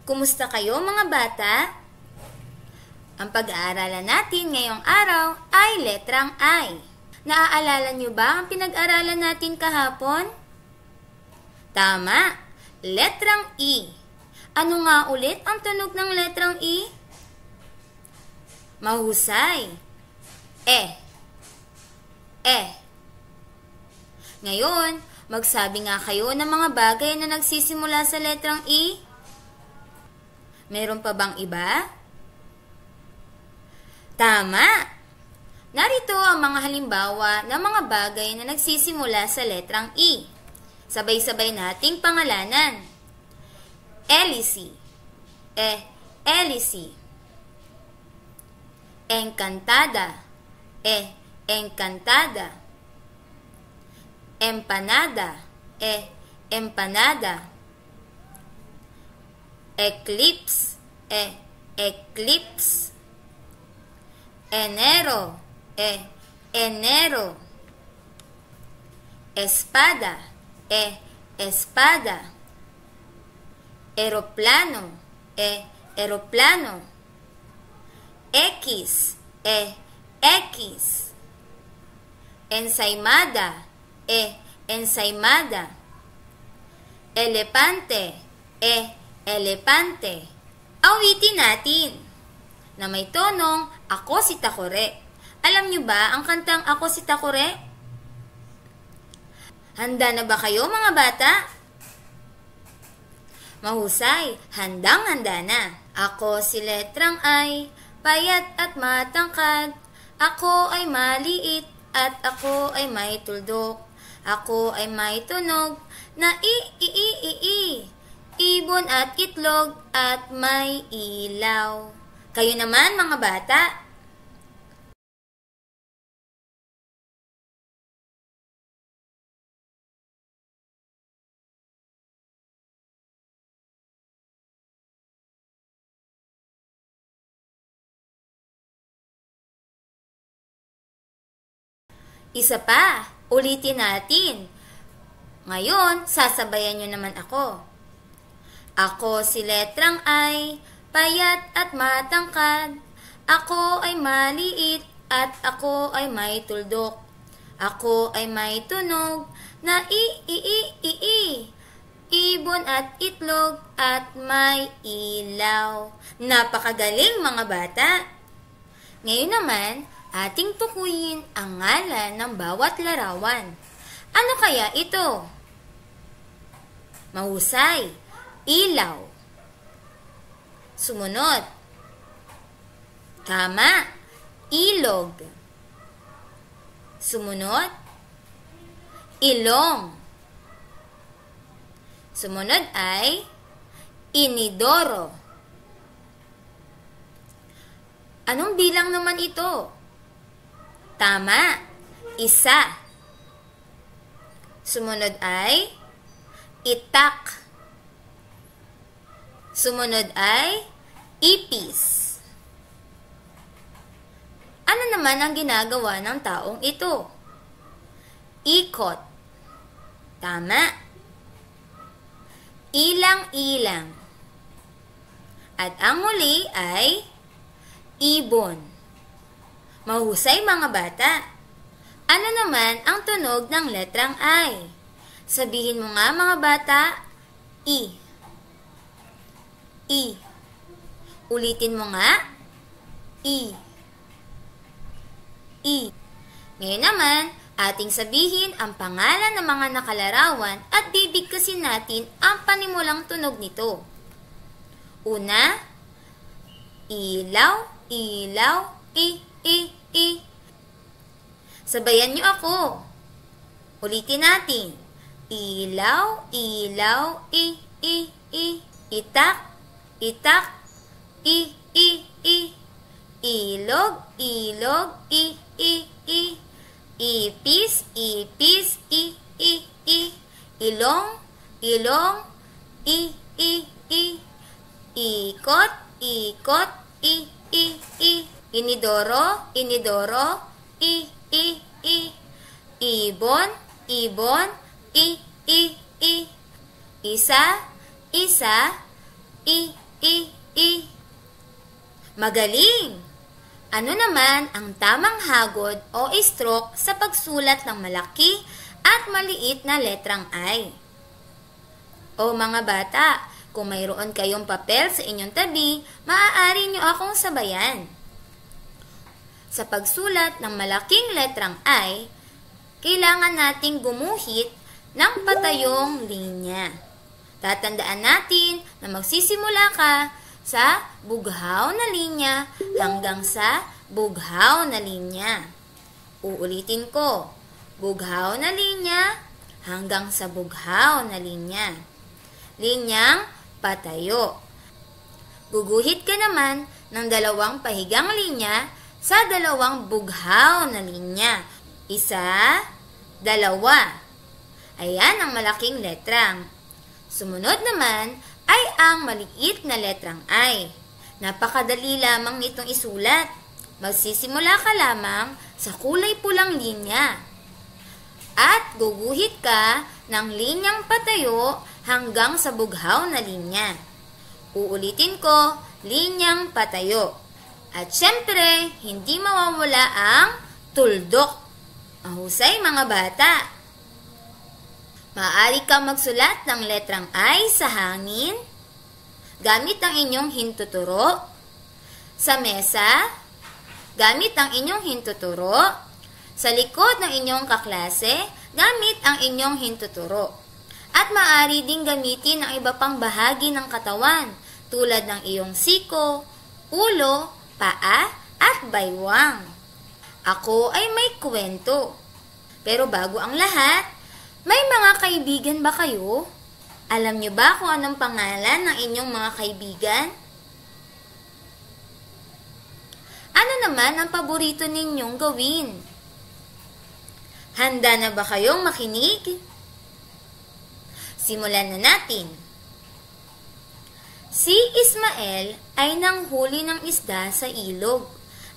Kumusta kayo mga bata? Ang pag-aaralan natin ngayong araw ay letrang I. Naaalala niyo ba ang pinag-aralan natin kahapon? Tama, letrang E. Ano nga ulit ang tunog ng letrang E? Mahusay. E. Ngayon, magsabi nga kayo ng mga bagay na nagsisimula sa letrang E. Meron pa bang iba? Tama! Narito ang mga halimbawa ng mga bagay na nagsisimula sa letrang E. Sabay-sabay nating pangalanan. Elise. Elise. Encantada. Encantada. Empanada. Empanada. Eclipse. Eclipse. Enero. Enero. Espada. Espada. Aeroplano. Aeroplano. X. X. Ensaimada. Ensaimada. Elepante. Elepante. Awitin natin na may tonong Ako si Takore. Alam niyo ba ang kantang Ako si Takore? Handa na ba kayo mga bata? Mahusay, handang-handa na. Ako si letrang I, payat at matangkad. Ako ay maliit at ako ay may tuldok. Ako ay may tunog na i. Ibon at itlog at may ilaw. Kayo naman mga bata. Isa pa, ulitin natin. Ngayon, sasabayan nyo naman ako. Ako si letrang I, payat at matangkad. Ako ay maliit at ako ay may tuldok. Ako ay may tunog na i. Ibon at itlog at may ilaw. Napakagaling mga bata! Ngayon naman, ating tukuyin ang ngalan ng bawat larawan. Ano kaya ito? Mahusay. Ilaw. Sumunod. Tama. Ilog. Sumunod. Ilong. Sumunod ay inidoro. Anong bilang naman ito? Tama. Isa. Sumunod ay itak. Sumunod ay ipis. Ano naman ang ginagawa ng taong ito? Ikot. Tama. Ilang-ilang. At ang muli ay ibon. Mahusay mga bata. Ano naman ang tunog ng letrang I? Sabihin mo nga mga bata, I. I. Ulitin mo nga. I. I. Ngayon naman, ating sabihin ang pangalan ng mga nakalarawan at bibigkasin natin ang panimulang tunog nito. Una, ilaw, ilaw, i. Sabayan niyo ako. Ulitin natin. Ilaw, ilaw, i. Itak, itak, i. Ilog, ilog, i. Ipis, ipis, i. Ilong, ilong, i. Ikot, ikot, i. Inidoro, inidoro, i. Ibon, ibon, i. Isa, isa, i. I. Magaling! Ano naman ang tamang hagod o stroke sa pagsulat ng malaki at maliit na letrang I? O mga bata, kung mayroon kayong papel sa inyong tabi, maaari nyo akong sabayan. Sa pagsulat ng malaking letrang I, kailangan nating gumuhit ng patayong linya. Tatandaan natin na magsisimula ka sa bughaw na linya hanggang sa bughaw na linya. Uulitin ko, bughaw na linya hanggang sa bughaw na linya. Linyang patayo. Guguhit ka naman ng 2 pahigang linya sa 2 bughaw na linya. 1, 2. Ayan ang malaking letrang. Sumunod naman ay ang maliit na letrang I. Napakadali lamang nitong isulat. Magsisimula ka lamang sa kulay pulang linya. At guguhit ka ng linyang patayo hanggang sa bughaw na linya. Uulitin ko, linyang patayo. At syempre, hindi mawawala ang tuldok. Mahusay mga bata. Maaari kang magsulat ng letrang I sa hangin, gamit ang inyong hintuturo, sa mesa, gamit ang inyong hintuturo, sa likod ng inyong kaklase, gamit ang inyong hintuturo. At maaari ding gamitin ang iba pang bahagi ng katawan, tulad ng iyong siko, ulo, paa, at baywang. Ako ay may kwento. Pero bago ang lahat, may mga kaibigan ba kayo? Alam niyo ba kung anong pangalan ng inyong mga kaibigan? Ano naman ang paborito ninyong gawin? Handa na ba kayong makinig? Simulan na natin. Si Ismael ay nanghuli ng isda sa ilog.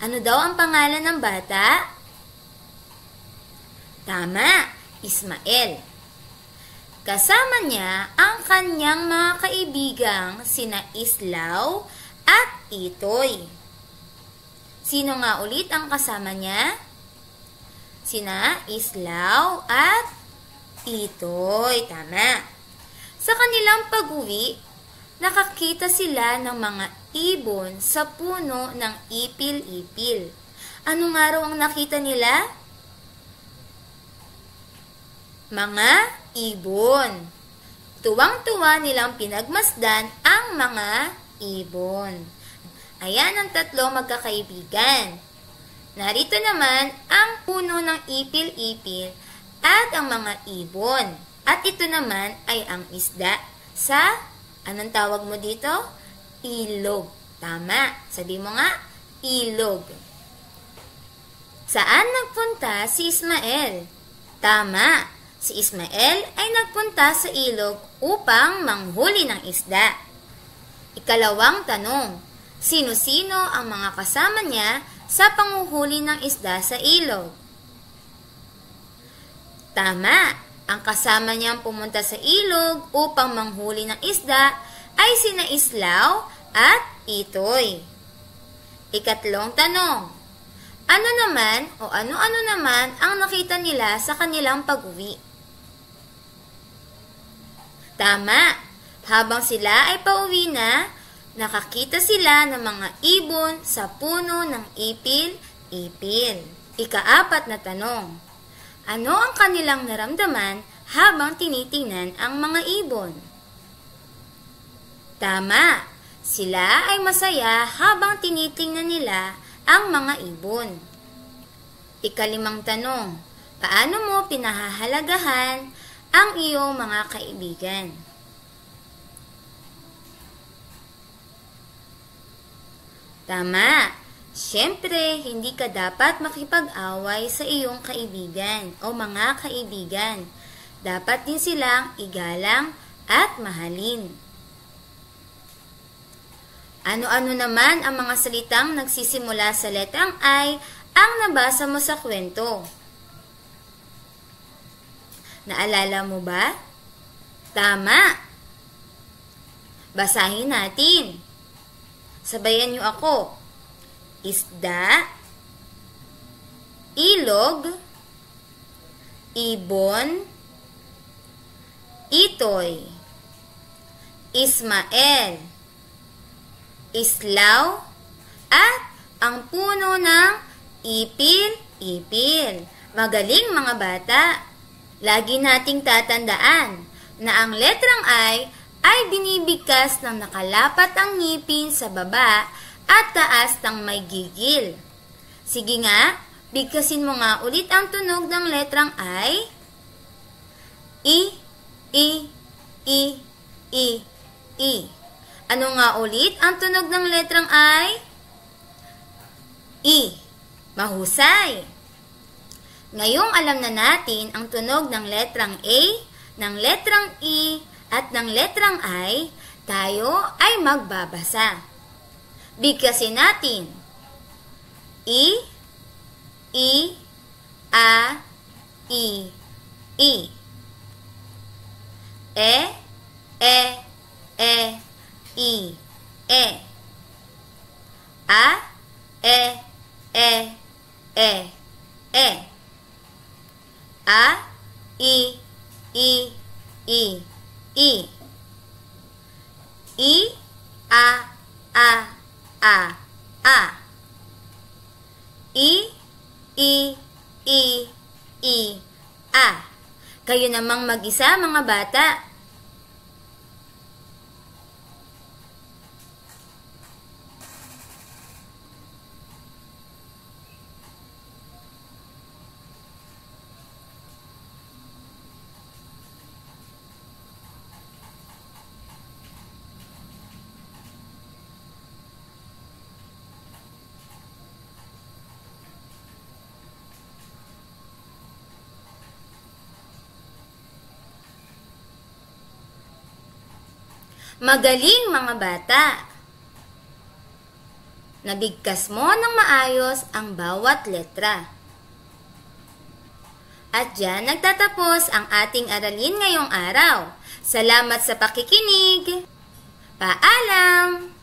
Ano daw ang pangalan ng bata? Tama, Ismael. Kasama niya ang kanyang mga kaibigang sina Islaw at Itoy. Sino nga ulit ang kasama niya? Sina Islaw at Itoy. Tama. Sa kanilang pag-uwi, nakakita sila ng mga ibon sa puno ng ipil-ipil. Ano nga raw ang nakita nila? Mga ibon. Tuwang-tuwa nilang pinagmasdan ang mga ibon. Ayan ang 3 magkakaibigan. Narito naman ang puno ng ipil-ipil at ang mga ibon. At ito naman ay ang isda sa, anong tawag mo dito? Ilog. Tama. Sabi mo nga, ilog. Saan nagpunta si Ismael? Tama. Si Ismael ay nagpunta sa ilog upang manghuli ng isda. Ikalawang tanong, sino-sino ang mga kasama niya sa panguhuli ng isda sa ilog? Tama, ang kasama niyang pumunta sa ilog upang manghuli ng isda ay sina Islaw at Itoy. Ikatlong tanong, ano naman o ano-ano naman ang nakita nila sa kanilang pag-uwi? Tama, habang sila ay pauwi na, nakakita sila ng mga ibon sa puno ng ipil-ipil. Ika-4 na tanong, ano ang kanilang naramdaman habang tinitingnan ang mga ibon? Tama, sila ay masaya habang tinitingnan nila ang mga ibon. Ika-5 tanong, paano mo pinahahalagahan ang iyong mga kaibigan? Tama. Siyempre, hindi ka dapat makipag-away sa iyong kaibigan o mga kaibigan. Dapat din silang igalang at mahalin. Ano-ano naman ang mga salitang nagsisimula sa letrang I ang nabasa mo sa kwento? Naalala mo ba? Tama. Basahin natin. Sabayan niyo ako. Isda, ilog, ibon, itoy, Ismael, islaw, at ang puno ng ipil-ipil. Magaling mga bata! Lagi nating tatandaan na ang letrang I ay binibigkas ng nakalapat ang ngipin sa baba at taas ng may gigil. Sige nga, bigkasin mo nga ulit ang tunog ng letrang I. I, I, I, I, I. Ano nga ulit ang tunog ng letrang I? I. Mahusay! Ngayong alam na natin ang tunog ng letrang A, ng letrang E, at ng letrang I, tayo ay magbabasa. Bigkasin natin. I, I, A, I, I. E, I, E. A, E. A, I, I, I, I. I, A, A, A, A. I, I, I, I, A. Kayo namang mag-isa mga bata. Magaling mga bata! Nabigkas mo ng maayos ang bawat letra. At diyan nagtatapos ang ating aralin ngayong araw. Salamat sa pakikinig! Paalam!